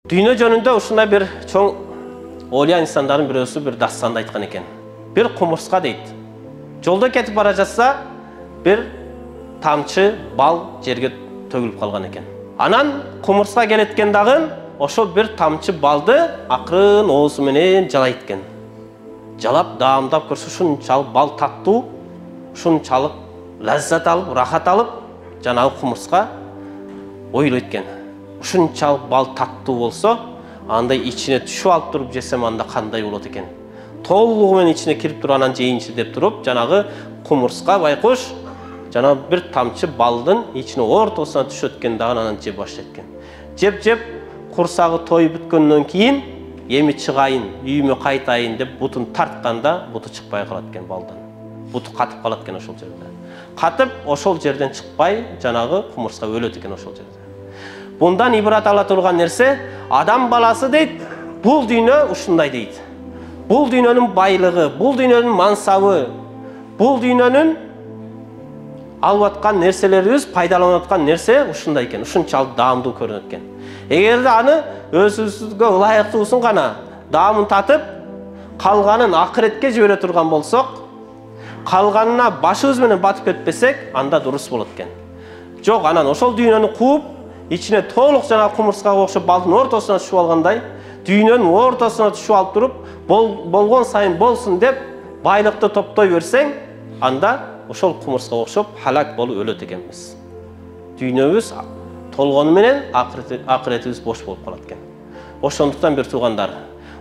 Dünya жөнүндө ушундай bir чоң олия инсандардын бирөөсү bir дастанды айткан экен. Bir кумурска дейт. Жолдо кетип бара жатса, bir тамчы бал жерге төгүлүп калган экен. Анан кумурска келеткен дагы ошо bir тамчы балды акырын оозу менен жалайт экен. Жалап, даамдап көрсө ушунчалык бал таттуу, ушунчалык лаззат алып, рахат алып, жанагы кумурска ойлойт экен. Ушунчалык бал таттуу болсо, андай ичине түшүп алып туруп жесем анда кандай болот экен. Толугу менен ичине кирип туруп анан жейинчи деп туруп, жанагы кумурска байкуш жанагы bir тамчы балдын ичине ортосуна түшөт экен, дагы анан жеп баштайт экен. Жеп курсагы тоюп бүткөндөн кийин эми чыгайын, үйүмө кайтайын деп бутун тартканда, буту чыкпай калат экен балдан. Буту катып калат экен ошол жерде. Катып ошол жерден чыкпай, жанагы кумурска өлөт экен ошол жерде. Bundan ibrat ала турган нерсе, адам баласы дейт, бул дүйнө ушундай дейт. Бул дүйнөнүн байлыгы, бул дүйнөнүн мансабы, бул дүйнөнүн алып аткан нерселерибиз, пайдаланып аткан нерсе ушундай экен, ушунчалык даамдуу көрүнөт экен. Эгерде аны өзүбүзгө ылайыктуусун гана даамын татып, калганын акыретке жибере турган болсок, калганына башыбыз менен батып кетпесек, анда дурус болот экен. Жок, анан ошол дүйнөнү кууп, ичине толук жана кумурскага окшоп балдын ортосуна түшүп алгандай, дүйнөнүн ортосуна түшүп алып туруп, болгон сайын болсун деп байлыкты топтой берсең, анда ошол кумурскага окшоп халак болуп өлөт экенбиз. Дүйнөбүз толгону менен акыретибиз бош болуп калат экен. Ошондуктан бир туугандар,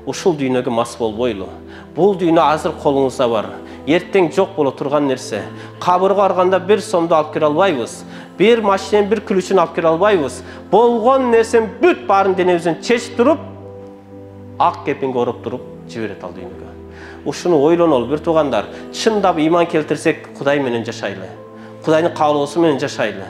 ушул дүйнөгө мас болбойлу. Бул дүйнө азыр колуңузда бар. Эртең жок боло турган нерсе. Кабырга барганда bir сомду алып кире албайбыз. Bir машинен bir күлүчүн алып кире албайбыз. Болгон нерсен бүт баарын денебизден чечип туруп, ак кепинге ороп туруп жиберет ал дүйнөгө. Ушуну ойлонолу бир туугандар. Чындап ыйман келтирсек, Кудай менен жашайлы. Кудайдын каалоосу менен жашайлы.